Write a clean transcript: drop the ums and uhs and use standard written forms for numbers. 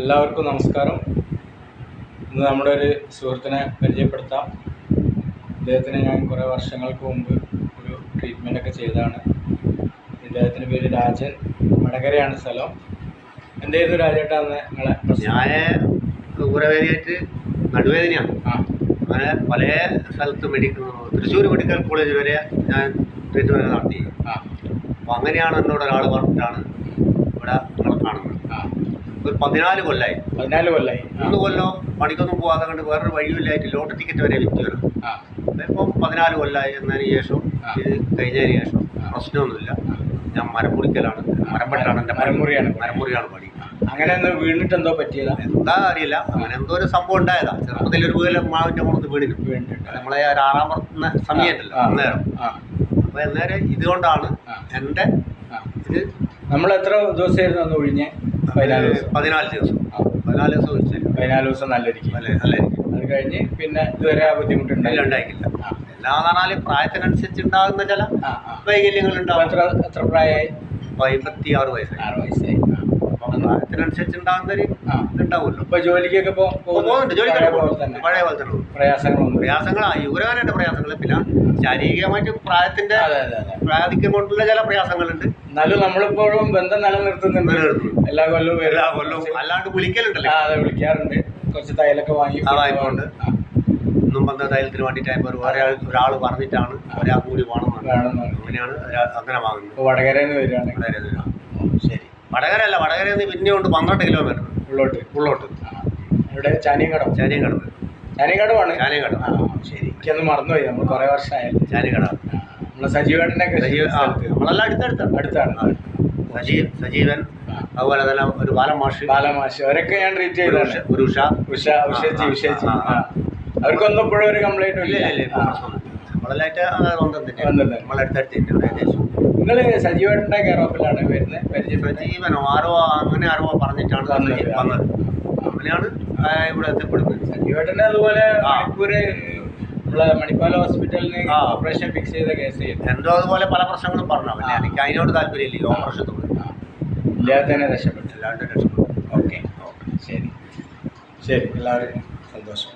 എല്ലാവർക്കും നമസ്കാരം. ഇന്ന് നമ്മുടെ ഒരു സുഹൃത്തിനെ പരിചയപ്പെടുത്താം. ഇദ്ദേഹത്തിന് ഞാൻ കുറേ വർഷങ്ങൾക്ക് മുമ്പ് ഒരു ട്രീറ്റ്മെൻറ്റൊക്കെ ചെയ്തതാണ്. ഇദ്ദേഹത്തിൻ്റെ പേര് രാജൻ, വടകരയാണ് സ്ഥലം. എന്തായിരുന്നു രാജേട്ടാന്ന് നിങ്ങളെ? ഞാൻ ഊരവേദനയായിട്ട് നടുവേദനയാണ്. അങ്ങനെ പല സ്ഥലത്ത് തൃശ്ശൂർ മെഡിക്കൽ കോളേജ് വരെ ഞാൻ ട്രീറ്റ്മെൻറ്റ് നടത്തി. അപ്പോൾ അങ്ങനെയാണ് എന്നോട് ഒരാൾ പറഞ്ഞിട്ടാണ് ഇവിടെ നിങ്ങളെ കാണുന്നത്. ഒരു 14 കൊല്ലമായി. 3 കൊല്ലം പണിക്കൊന്നും പോകാതെ കണ്ട് വേറൊരു വഴിയില്ലായിട്ട് ലോട്ടറി ടിക്കറ്റ് വരെ വിറ്റ് വരണം. ഇപ്പം 14 കൊല്ലമായി. എന്നതിന് ശേഷം ഇത് കഴിഞ്ഞതിന് ശേഷം പ്രശ്നമൊന്നുമില്ല. ഞാൻ മരം മുറിക്കലാണ്, മരം വെട്ടാണ് എൻ്റെ മരമുറിയാണ് പണി. അങ്ങനെ വീണിട്ട് എന്തോ പറ്റിയതാ എന്താ അറിയില്ല. അങ്ങനെ എന്തോ ഒരു സംഭവം ഉണ്ടായതാ. ചെറുപ്പത്തിൽ ഒരു വീല മാവിൻ്റെ മുഖത്ത് വീണിട്ട് നമ്മളെ ഒരു 6-ാം വർഷ സമയമുണ്ടല്ലോ അന്നേരം. അപ്പോൾ അന്നേരം ഇതുകൊണ്ടാണ് എൻ്റെ ഇത്. നമ്മൾ എത്ര ദിവസമായിരുന്നു അന്ന് ഒഴിഞ്ഞ്? 14 ദിവസം. 14 ദിവസം ഒഴിച്ചു. 14 ദിവസം നല്ലതായിരിക്കും. അത് കഴിഞ്ഞ് പിന്നെ ഇതുവരെ ആ ബുദ്ധിമുട്ടുണ്ടായില്ല. എല്ലാ പറഞ്ഞാൽ പ്രായത്തിനനുസരിച്ച് ഉണ്ടാകുന്ന ചില വൈകല്യങ്ങൾ ഉണ്ടാവും. എത്ര പ്രായമായി? 56 വയസ്സായി. പ്രായത്തിനനുസരിച്ച് ഉണ്ടാകുന്നൊരു ഉണ്ടാവുമല്ലോ. ഇപ്പൊ ജോലിക്കൊക്കെ പോകുന്നുണ്ട്. ജോലിക്കൊക്കെ പഴയ പോലെ തന്നെ. പ്രയാസങ്ങളായി ഊരവേദനയുടെ പ്രയാസങ്ങൾ, പിന്നെ ശാരീരികമായിട്ട് പ്രായത്തിന്റെ പ്രായാധിക്യം കൊണ്ടുള്ള ചില പ്രയാസങ്ങളുണ്ട്. എന്നാലും നമ്മളിപ്പോഴും ബന്ധം നിലനിർത്തുന്നുണ്ട്. എല്ലാ കൊല്ലവും അല്ലാണ്ട് വിളിക്കലുണ്ടല്ലോ. അതെ, വിളിക്കാറുണ്ട്. കുറച്ച് തൈലൊക്കെ വാങ്ങിക്കൊണ്ട് ഒന്നും വന്ന തൈലത്തിന് വേണ്ടിയിട്ടായപ്പോൾ ഒരാൾ പറഞ്ഞിട്ടാണ് ഒരാൾ കൂടി വേണമെന്നാണ്. അങ്ങനെയാണ് അങ്ങനെ വാങ്ങുന്നത്. വടകരയിൽ നിന്ന് വരികയാണ്. ശരി. വടകരയല്ല, വടകരയിൽ നിന്ന് പിന്നെ കൊണ്ട് 12 കിലോമീറ്റർ ഉള്ളോട്ട്. ഇവിടെ ചാനിയങ്കടം ആണ്. ചാനിയങ്കടം. ശരി, എനിക്കൊന്ന് മറന്നുപോയി. നമ്മൾ കുറേ വർഷമായാലും. ചാനിയങ്കടം നമ്മളെ സജീവേട്ടൻ്റെ നമ്മളെല്ലാം അടുത്താണ്. സജീവൻ, അതുപോലെ തന്നെ ഒരു ബാലമാഷ് അവരൊക്കെ ഞാൻ ട്രീറ്റ് ചെയ്തതാണ്. ഉഷേച്ചി. അവർക്കൊന്നും ഇപ്പോഴും ഒരു കംപ്ലൈൻറ്റും ഇല്ല. നമ്മളെല്ലായിട്ട് നമ്മളടുത്തടുത്ത് ഏകദേശം. നിങ്ങൾ സജീവേട്ടൻ്റെ കെയർ ഓഫിലാണ് വരുന്നത്? സജീവനോ ആരോ പറഞ്ഞിട്ടാണ് വന്നത്. അങ്ങനെയാണ് ഇവിടെ എത്തിപ്പെടുന്നത്. സജീവേട്ടൻ്റെ അതുപോലെ മണിപ്പാല ഹോസ്പിറ്റലിന് ഓപ്പറേഷൻ ഫിക്സ് ചെയ്ത കേസ് എന്തോ അതുപോലെ പല പ്രശ്നങ്ങളും പറഞ്ഞു. എനിക്ക് അതിനോട് താല്പര്യമില്ല. ഈ ഓപ്പറേഷൻ ഇല്ലാതെ തന്നെ രക്ഷപ്പെട്ടു. ഓക്കെ, ശരി. എല്ലാവരും സന്തോഷം.